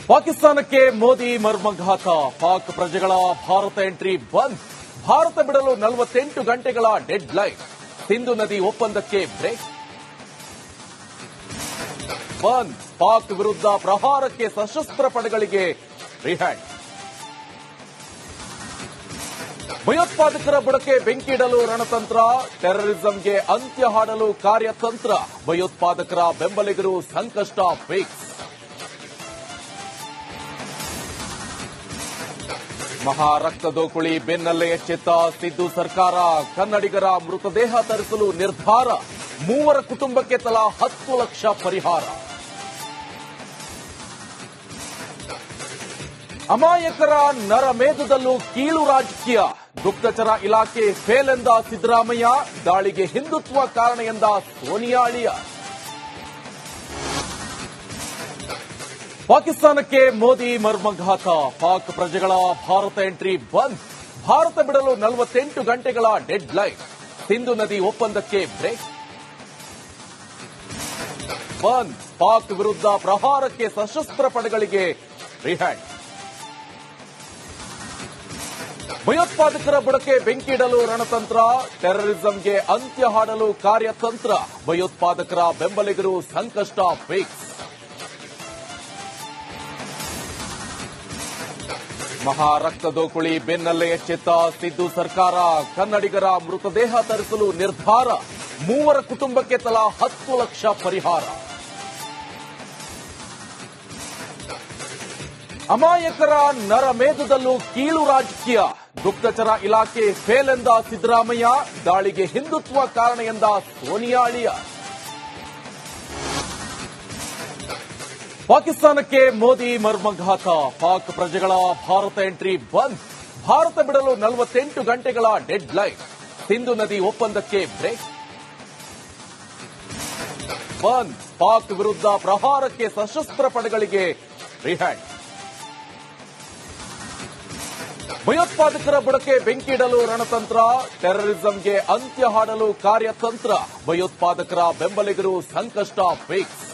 ಪಾಕಿಸ್ತಾನಕ್ಕೆ ಮೋದಿ ಮರ್ಮಘಾತ. ಪಾಕ್ ಪ್ರಜೆಗಳ ಭಾರತ ಎಂಟ್ರಿ ಬಂದ್. ಭಾರತ ಬಿಡಲು 48 ಗಂಟೆಗಳ ಡೆಡ್ ಲೈನ್. ಸಿಂಧು ನದಿ ಒಪ್ಪಂದಕ್ಕೆ ಬ್ರೇಕ್. ಬಂದ್. ಪಾಕ್ ವಿರುದ್ಧ ಪ್ರಹಾರಕ್ಕೆ ಸಶಸ್ತ್ರ ಪಡೆಗಳಿಗೆ ರಿಹ್ಯಾಂಡ್. ಭಯೋತ್ಪಾದಕರ ಬುಡಕ್ಕೆ ಬೆಂಕಿಡಲು ರಣತಂತ್ರ. ಟೆರರಿಸಂಗೆ ಅಂತ್ಯ ಹಾಡಲು ಕಾರ್ಯತಂತ್ರ. ಭಯೋತ್ಪಾದಕರ ಬೆಂಬಲಿಗರು ಸಂಕಷ್ಟ ಫಿಕ್ಸ್. ಮಹಾರಕ್ತದೋಕುಳಿ ಬೆನ್ನಲ್ಲೇ ಎಚ್ಚೆತ್ತ ಸಿದ್ದು ಸರ್ಕಾರ. ಕನ್ನಡಿಗರ ಮೃತದೇಹ ತರಿಸಲು ನಿರ್ಧಾರ. 3 ಕುಟುಂಬಕ್ಕೆ ತಲಾ 10 ಲಕ್ಷ ಪರಿಹಾರ. ಅಮಾಯಕರ ನರಮೇಧದಲ್ಲೂ ಕೀಳು ರಾಜಕೀಯ. ಗುಪ್ತಚರ ಇಲಾಖೆ ಫೇಲ್ ಎಂದ ಸಿದ್ದರಾಮಯ್ಯ. ದಾಳಿಗೆ ಹಿಂದುತ್ವ ಕಾರಣ ಎಂದ ಸೋನಿಯಾ ಅಳಿಯ. ಪಾಕಿಸ್ತಾನಕ್ಕೆ ಮೋದಿ ಮರ್ಮಘಾತ. ಪಾಕ್ ಪ್ರಜೆಗಳ ಭಾರತ ಎಂಟ್ರಿ ಬಂದ್. ಭಾರತ ಬಿಡಲು 48 ಗಂಟೆಗಳ ಡೆಡ್ ಲೈನ್. ಸಿಂಧು ನದಿ ಒಪ್ಪಂದಕ್ಕೆ ಬ್ರೇಕ್. ಬಂದ್. ಪಾಕ್ ವಿರುದ್ಧ ಪ್ರಹಾರಕ್ಕೆ ಸಶಸ್ತ್ರ ಪಡೆಗಳಿಗೆ ರಿಹ್ಯಾಂಡ್. ಭಯೋತ್ಪಾದಕರ ಬುಡಕ್ಕೆ ಬೆಂಕಿಡಲು ರಣತಂತ್ರ. ಟೆರರಿಸಂಗೆ ಅಂತ್ಯ ಹಾಡಲು ಕಾರ್ಯತಂತ್ರ. ಭಯೋತ್ಪಾದಕರ ಬೆಂಬಲಿಗರು ಸಂಕಷ್ಟ ಫಿಕ್ಸ್. ಮಹಾರಕ್ತದೋಕುಳಿ ಬೆನ್ನಲ್ಲೇ ಎಚ್ಚೆತ್ತ ಸಿದ್ದು ಸರ್ಕಾರ. ಕನ್ನಡಿಗರ ಮೃತದೇಹ ತರಿಸಲು ನಿರ್ಧಾರ. 3 ಕುಟುಂಬಕ್ಕೆ ತಲಾ 10 ಲಕ್ಷ ಪರಿಹಾರ. ಅಮಾಯಕರ ನರಮೇಧದಲ್ಲೂ ಕೀಳು ರಾಜಕೀಯ. ಗುಪ್ತಚರ ಇಲಾಖೆ ಫೇಲ್ ಎಂದ ಸಿದ್ದರಾಮಯ್ಯ. ದಾಳಿಗೆ ಹಿಂದುತ್ವ ಕಾರಣ ಎಂದ ಸೋನಿಯಾ ಅಳಿಯ. ಪಾಕಿಸ್ತಾನಕ್ಕೆ ಮೋದಿ ಮರ್ಮಘಾತ. ಪಾಕ್ ಪ್ರಜೆಗಳ ಭಾರತ ಎಂಟ್ರಿ ಬಂದ್. ಭಾರತ ಬಿಡಲು 48 ಗಂಟೆಗಳ ಡೆಡ್ ಲೈನ್. ಸಿಂಧು ನದಿ ಒಪ್ಪಂದಕ್ಕೆ ಬ್ರೇಕ್. ಬಂದ್. ಪಾಕ್ ವಿರುದ್ಧ ಪ್ರಹಾರಕ್ಕೆ ಸಶಸ್ತ್ರ ಪಡೆಗಳಿಗೆ ರಿಹ್ಯಾಂಡ್. ಭಯೋತ್ಪಾದಕರ ಬುಡಕ್ಕೆ ಬೆಂಕಿಡಲು ರಣತಂತ್ರ. ಟೆರರಿಸಂಗೆ ಅಂತ್ಯ ಹಾಡಲು ಕಾರ್ಯತಂತ್ರ. ಭಯೋತ್ಪಾದಕರ ಬೆಂಬಲಿಗರು ಸಂಕಷ್ಟ ಫಿಕ್ಸ್.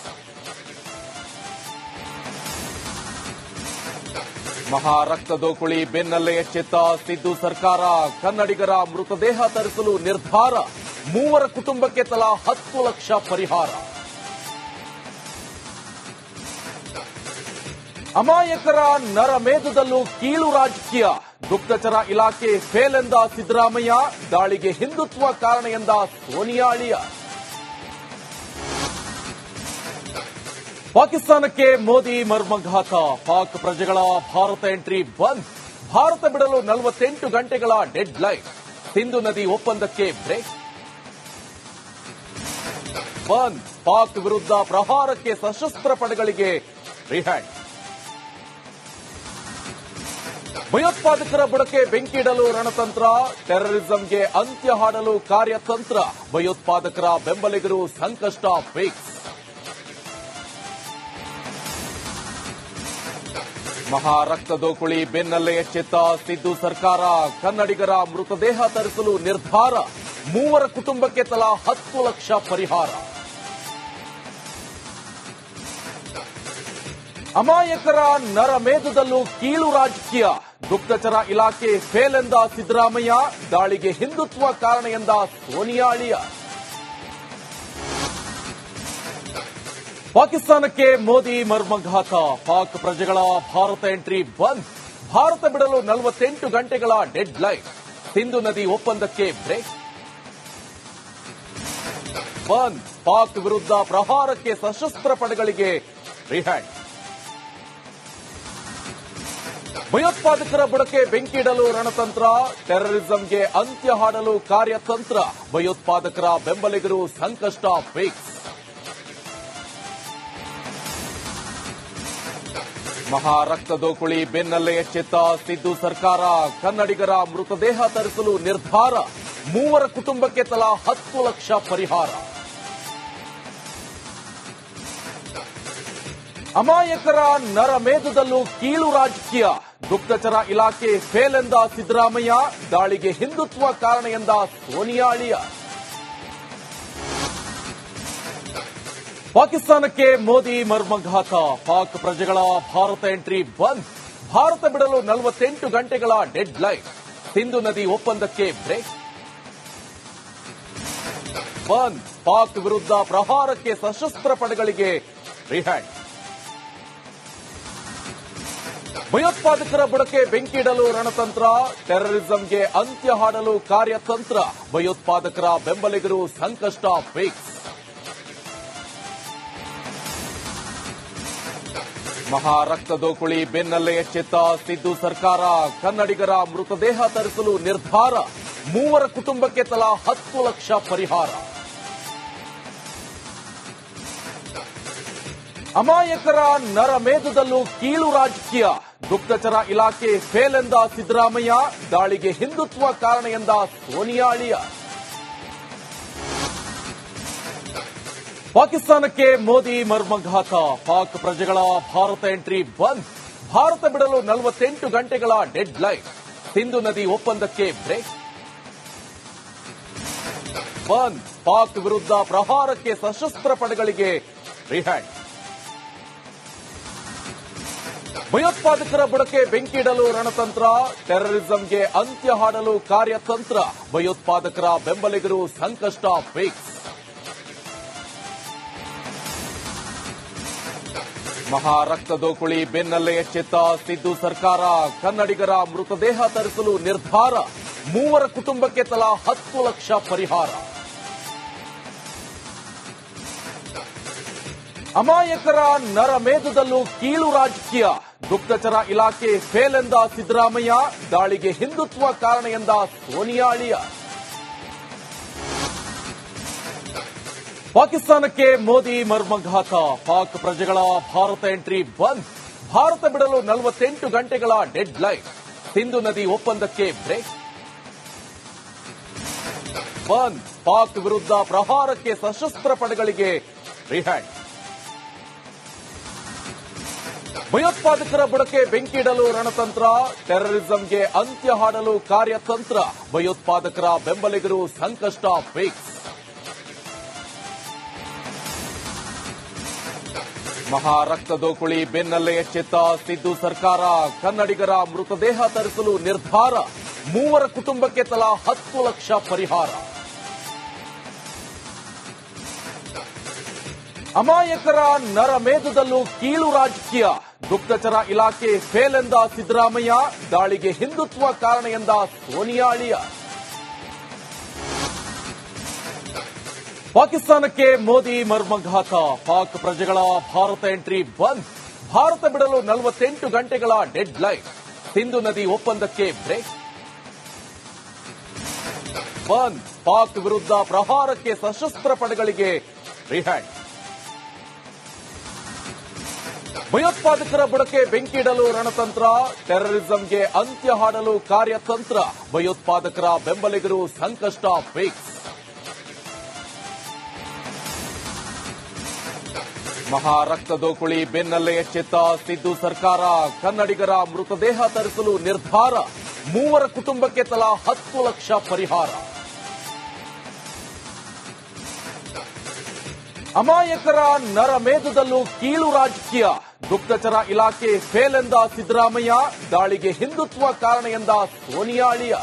ಮಹಾರಕ್ತದೋಕುಳಿ ಬೆನ್ನಲ್ಲೇ ಎಚ್ಚೆತ್ತ ಸಿದ್ದು ಸರ್ಕಾರ. ಕನ್ನಡಿಗರ ಮೃತದೇಹ ತರಿಸಲು ನಿರ್ಧಾರ. 3 ಕುಟುಂಬಕ್ಕೆ ತಲಾ 10 ಲಕ್ಷ ಪರಿಹಾರ. ಅಮಾಯಕರ ನರಮೇಧದಲ್ಲೂ ಕೀಳು ರಾಜಕೀಯ. ಗುಪ್ತಚರ ಇಲಾಖೆ ಫೇಲ್ ಎಂದ ಸಿದ್ದರಾಮಯ್ಯ. ದಾಳಿಗೆ ಹಿಂದುತ್ವ ಕಾರಣ ಎಂದ ಸೋನಿಯಾ ಅಳಿಯ. ಪಾಕಿಸ್ತಾನಕ್ಕೆ ಮೋದಿ ಮರ್ಮಘಾತ. ಪಾಕ್ ಪ್ರಜೆಗಳ ಭಾರತ ಎಂಟ್ರಿ ಬಂದ್. ಭಾರತ ಬಿಡಲು 48 ಗಂಟೆಗಳ ಡೆಡ್ ಲೈನ್. ಸಿಂಧು ನದಿ ಒಪ್ಪಂದಕ್ಕೆ ಬ್ರೇಕ್. ಬಂದ್. ಪಾಕ್ ವಿರುದ್ಧ ಪ್ರಹಾರಕ್ಕೆ ಸಶಸ್ತ್ರ ಪಡೆಗಳಿಗೆ ರಿಹ್ಯಾಂಡ್. ಭಯೋತ್ಪಾದಕರ ಬುಡಕ್ಕೆ ಬೆಂಕಿಡಲು ರಣತಂತ್ರ. ಟೆರರಿಸಂಗೆ ಅಂತ್ಯ ಹಾಡಲು ಕಾರ್ಯತಂತ್ರ. ಭಯೋತ್ಪಾದಕರ ಬೆಂಬಲಿಗರು ಸಂಕಷ್ಟ ಫಿಕ್ಸ್. ಮಹಾರಕ್ತದೋಕುಳಿ ಬೆನ್ನಲ್ಲೇ ಎಚ್ಚೆತ್ತ ಸಿದ್ದು ಸರ್ಕಾರ. ಕನ್ನಡಿಗರ ಮೃತದೇಹ ತರಿಸಲು ನಿರ್ಧಾರ. 3 ಕುಟುಂಬಕ್ಕೆ ತಲಾ 10 ಲಕ್ಷ ಪರಿಹಾರ. ಅಮಾಯಕರ ನರಮೇಧದಲ್ಲೂ ಕೀಳು ರಾಜಕೀಯ. ಗುಪ್ತಚರ ಇಲಾಖೆ ಫೇಲ್ ಎಂದ ಸಿದ್ದರಾಮಯ್ಯ. ದಾಳಿಗೆ ಹಿಂದುತ್ವ ಕಾರಣ ಎಂದ ಸೋನಿಯಾ ಅಳಿಯ. ಪಾಕಿಸ್ತಾನಕ್ಕೆ ಮೋದಿ ಮರ್ಮಘಾತ. ಪಾಕ್ ಪ್ರಜೆಗಳ ಭಾರತ ಎಂಟ್ರಿ ಬಂದ್. ಭಾರತ ಬಿಡಲು 48 ಗಂಟೆಗಳ ಡೆಡ್ ಲೈನ್. ಸಿಂಧು ನದಿ ಒಪ್ಪಂದಕ್ಕೆ ಬ್ರೇಕ್. ಬಂದ್. ಪಾಕ್ ವಿರುದ್ಧ ಪ್ರಹಾರಕ್ಕೆ ಸಶಸ್ತ್ರ ಪಡೆಗಳಿಗೆ ರಿಹ್ಯಾಂಡ್. ಭಯೋತ್ಪಾದಕರ ಬುಡಕ್ಕೆ ಬೆಂಕಿಡಲು ರಣತಂತ್ರ. ಟೆರರಿಸಂಗೆ ಅಂತ್ಯ ಹಾಡಲು ಕಾರ್ಯತಂತ್ರ. ಭಯೋತ್ಪಾದಕರ ಬೆಂಬಲಿಗರು ಸಂಕಷ್ಟ ಫಿಕ್ಸ್. ಮಹಾರಕ್ತದೋಕುಳಿ ಬೆನ್ನಲ್ಲೇ ಎಚ್ಚೆತ್ತ ಸಿದ್ದು ಸರ್ಕಾರ. ಕನ್ನಡಿಗರ ಮೃತದೇಹ ತರಿಸಲು ನಿರ್ಧಾರ. 3 ಕುಟುಂಬಕ್ಕೆ ತಲಾ 10 ಲಕ್ಷ ಪರಿಹಾರ. ಅಮಾಯಕರ ನರಮೇಧದಲ್ಲೂ ಕೀಳು ರಾಜಕೀಯ. ಗುಪ್ತಚರ ಇಲಾಖೆ ಫೇಲ್ ಎಂದ ಸಿದ್ದರಾಮಯ್ಯ. ದಾಳಿಗೆ ಹಿಂದುತ್ವ ಕಾರಣ ಎಂದ ಸೋನಿಯಾ ಅಳಿಯ. ಪಾಕಿಸ್ತಾನಕ್ಕೆ ಮೋದಿ ಮರ್ಮಘಾತ. ಪಾಕ್ ಪ್ರಜೆಗಳ ಭಾರತ ಎಂಟ್ರಿ ಬಂದ್. ಭಾರತ ಬಿಡಲು 48 ಗಂಟೆಗಳ ಡೆಡ್ ಲೈನ್. ಸಿಂಧು ನದಿ ಒಪ್ಪಂದಕ್ಕೆ ಬ್ರೇಕ್. ಬಂದ್. ಪಾಕ್ ವಿರುದ್ಧ ಪ್ರಹಾರಕ್ಕೆ ಸಶಸ್ತ್ರ ಪಡೆಗಳಿಗೆ ರಿಹ್ಯಾಂಡ್. ಭಯೋತ್ಪಾದಕರ ಬುಡಕ್ಕೆ ಬೆಂಕಿಡಲು ರಣತಂತ್ರ. ಟೆರರಿಸಂಗೆ ಅಂತ್ಯ ಹಾಡಲು ಕಾರ್ಯತಂತ್ರ. ಭಯೋತ್ಪಾದಕರ ಬೆಂಬಲಿಗರು ಸಂಕಷ್ಟ ಫಿಕ್ಸ್. ಮಹಾ ರಕ್ತ ದೋಕುಳಿ ಬೆನ್ನಲ್ಲೇ ಎಚ್ಚೆತ್ತ ಸಿದ್ದು ಸರ್ಕಾರ. ಕನ್ನಡಿಗರ ಮೃತದೇಹ ತರಿಸಲು ನಿರ್ಧಾರ. 3 ಕುಟುಂಬಕ್ಕೆ ತಲಾ 10 ಲಕ್ಷ ಪರಿಹಾರ. ಅಮಾಯಕರ ನರಮೇಧದಲ್ಲೂ ಕೀಳು ರಾಜಕೀಯ. ಗುಪ್ತಚರ ಇಲಾಖೆ ಫೇಲ್ ಎಂದ ಸಿದ್ದರಾಮಯ್ಯ. ದಾಳಿಗೆ ಹಿಂದುತ್ವ ಕಾರಣ ಎಂದ ಸೋನಿಯಾ ಅಳಿಯ. ಪಾಕಿಸ್ತಾನಕ್ಕೆ ಮೋದಿ ಮರ್ಮಘಾತ. ಪಾಕ್ ಪ್ರಜೆಗಳ ಭಾರತ ಎಂಟ್ರಿ ಬಂದ್. ಭಾರತ ಬಿಡಲು 48 ಗಂಟೆಗಳ ಡೆಡ್ ಲೈನ್. ಸಿಂಧು ನದಿ ಒಪ್ಪಂದಕ್ಕೆ ಬ್ರೇಕ್. ಬಂದ್. ಪಾಕ್ ವಿರುದ್ಧ ಪ್ರಹಾರಕ್ಕೆ ಸಶಸ್ತ್ರ ಪಡೆಗಳಿಗೆ ರಿಹ್ಯಾಂಡ್. ಭಯೋತ್ಪಾದಕರ ಬುಡಕ್ಕೆ ಬೆಂಕಿಡಲು ರಣತಂತ್ರ. ಟೆರರಿಸಂಗೆ ಅಂತ್ಯ ಹಾಡಲು ಕಾರ್ಯತಂತ್ರ. ಭಯೋತ್ಪಾದಕರ ಬೆಂಬಲಿಗರು ಸಂಕಷ್ಟ ಫಿಕ್ಸ್. ಮಹಾ ರಕ್ತ ದೋಕುಳಿ ಬೆನ್ನಲ್ಲೇ ಎಚ್ಚೆತ್ತ ಸಿದ್ದು ಸರ್ಕಾರ. ಕನ್ನಡಿಗರ ಮೃತದೇಹ ತರಿಸಲು ನಿರ್ಧಾರ. 3 ಕುಟುಂಬಕ್ಕೆ ತಲಾ 10 ಲಕ್ಷ ಪರಿಹಾರ. ಅಮಾಯಕರ ನರಮೇಧದಲ್ಲೂ ಕೀಳು ರಾಜಕೀಯ. ಗುಪ್ತಚರ ಇಲಾಖೆ ಫೇಲ್ ಎಂದ ಸಿದ್ದರಾಮಯ್ಯ. ದಾಳಿಗೆ ಹಿಂದುತ್ವ ಕಾರಣ ಎಂದ ಸೋನಿಯಾ ಅಳಿಯ. ಪಾಕಿಸ್ತಾನಕ್ಕೆ ಮೋದಿ ಮರ್ಮಘಾತ. ಪಾಕ್ ಪ್ರಜೆಗಳ ಭಾರತ ಎಂಟ್ರಿ ಬಂದ್. ಭಾರತ ಬಿಡಲು 48 ಗಂಟೆಗಳ ಡೆಡ್ ಲೈನ್. ಸಿಂಧು ನದಿ ಒಪ್ಪಂದಕ್ಕೆ ಬ್ರೇಕ್. ಬಂದ್. ಪಾಕ್ ವಿರುದ್ಧ ಪ್ರಹಾರಕ್ಕೆ ಸಶಸ್ತ್ರ ಪಡೆಗಳಿಗೆ ರಿಹ್ಯಾಂಡ್. ಭಯೋತ್ಪಾದಕರ ಬುಡಕ್ಕೆ ಬೆಂಕಿಡಲು ರಣತಂತ್ರ. ಟೆರರಿಸಂಗೆ ಅಂತ್ಯ ಹಾಡಲು ಕಾರ್ಯತಂತ್ರ. ಭಯೋತ್ಪಾದಕರ ಬೆಂಬಲಿಗರು ಸಂಕಷ್ಟ ಫಿಕ್ಸ್. ಮಹಾ ರಕ್ತ ದೋಕುಳಿ ಬೆನ್ನಲ್ಲೇ ಎಚ್ಚೆತ್ತ ಸಿದ್ದು ಸರ್ಕಾರ. ಕನ್ನಡಿಗರ ಮೃತದೇಹ ತರಿಸಲು ನಿರ್ಧಾರ. 3 ಕುಟುಂಬಕ್ಕೆ ತಲಾ 10 ಲಕ್ಷ ಪರಿಹಾರ. ಅಮಾಯಕರ ನರಮೇಧದಲ್ಲೂ ಕೀಳು ರಾಜಕೀಯ. ಗುಪ್ತಚರ ಇಲಾಖೆ ಫೇಲ್ ಎಂದ ಸಿದ್ದರಾಮಯ್ಯ. ದಾಳಿಗೆ ಹಿಂದುತ್ವ ಕಾರಣ ಎಂದ ಸೋನಿಯಾ ಅಳಿಯ. ಪಾಕಿಸ್ತಾನಕ್ಕೆ ಮೋದಿ ಮರ್ಮಘಾತ. ಪಾಕ್ ಪ್ರಜೆಗಳ ಭಾರತ ಎಂಟ್ರಿ ಬಂದ್. ಭಾರತ ಬಿಡಲು 48 ಗಂಟೆಗಳ ಡೆಡ್ ಲೈನ್. ಸಿಂಧು ನದಿ ಒಪ್ಪಂದಕ್ಕೆ ಬ್ರೇಕ್. ಬಂದ್. ಪಾಕ್ ವಿರುದ್ಧ ಪ್ರಹಾರಕ್ಕೆ ಸಶಸ್ತ್ರ ಪಡೆಗಳಿಗೆ ರಿಹ್ಯಾಂಡ್. ಭಯೋತ್ಪಾದಕರ ಬುಡಕ್ಕೆ ಬೆಂಕಿಡಲು ರಣತಂತ್ರ. ಟೆರರಿಸಂಗೆ ಅಂತ್ಯ ಹಾಡಲು ಕಾರ್ಯತಂತ್ರ. ಭಯೋತ್ಪಾದಕರ ಬೆಂಬಲಿಗರು ಸಂಕಷ್ಟ ಫಿಕ್ಸ್. ಮಹಾ ರಕ್ತ ದೋಕುಳಿ ಬೆನ್ನಲ್ಲೇ ಎಚ್ಚೆತ್ತ ಸಿದ್ದು ಸರ್ಕಾರ. ಕನ್ನಡಿಗರ ಮೃತದೇಹ ತರಿಸಲು ನಿರ್ಧಾರ. 3 ಕುಟುಂಬಕ್ಕೆ ತಲಾ 10 ಲಕ್ಷ ಪರಿಹಾರ. ಅಮಾಯಕರ ನರಮೇಧದಲ್ಲೂ ಕೀಳು ರಾಜಕೀಯ. ಗುಪ್ತಚರ ಇಲಾಖೆ ಫೇಲ್ ಎಂದ ಸಿದ್ದರಾಮಯ್ಯ. ದಾಳಿಗೆ ಹಿಂದುತ್ವ ಕಾರಣ ಎಂದ ಸೋನಿಯಾ ಅಳಿಯ. ಪಾಕಿಸ್ತಾನಕ್ಕೆ ಮೋದಿ ಮರ್ಮಘಾತ. ಪಾಕ್ ಪ್ರಜೆಗಳ ಭಾರತ ಎಂಟ್ರಿ ಬಂದ್. ಭಾರತ ಬಿಡಲು 48 ಗಂಟೆಗಳ ಡೆಡ್ ಲೈನ್. ಸಿಂಧು ನದಿ ಒಪ್ಪಂದಕ್ಕೆ ಬ್ರೇಕ್. ಬಂದ್. ಪಾಕ್ ವಿರುದ್ಧ ಪ್ರಹಾರಕ್ಕೆ ಸಶಸ್ತ್ರ ಪಡೆಗಳಿಗೆ ರಿಹ್ಯಾಂಡ್. ಭಯೋತ್ಪಾದಕರ ಬುಡಕ್ಕೆ ಬೆಂಕಿಡಲು ರಣತಂತ್ರ. ಟೆರರಿಸಂಗೆ ಅಂತ್ಯ ಹಾಡಲು ಕಾರ್ಯತಂತ್ರ. ಭಯೋತ್ಪಾದಕರ ಬೆಂಬಲಿಗರು ಸಂಕಷ್ಟ ಫಿಕ್ಸ್. ಮಹಾ ರಕ್ತ ದೋಕುಳಿ ಬೆನ್ನಲ್ಲೇ ಎಚ್ಚೆತ್ತ ಸಿದ್ದು ಸರ್ಕಾರ. ಕನ್ನಡಿಗರ ಮೃತದೇಹ ತರಿಸಲು ನಿರ್ಧಾರ. 3 ಕುಟುಂಬಕ್ಕೆ ತಲಾ 10 ಲಕ್ಷ ಪರಿಹಾರ. ಅಮಾಯಕರ ನರಮೇಧದಲ್ಲೂ ಕೀಳು ರಾಜಕೀಯ. ಗುಪ್ತಚರ ಇಲಾಖೆ ಫೇಲ್ ಎಂದ ಸಿದ್ದರಾಮಯ್ಯ. ದಾಳಿಗೆ ಹಿಂದುತ್ವ ಕಾರಣ ಎಂದ ಸೋನಿಯಾ ಅಳಿಯ.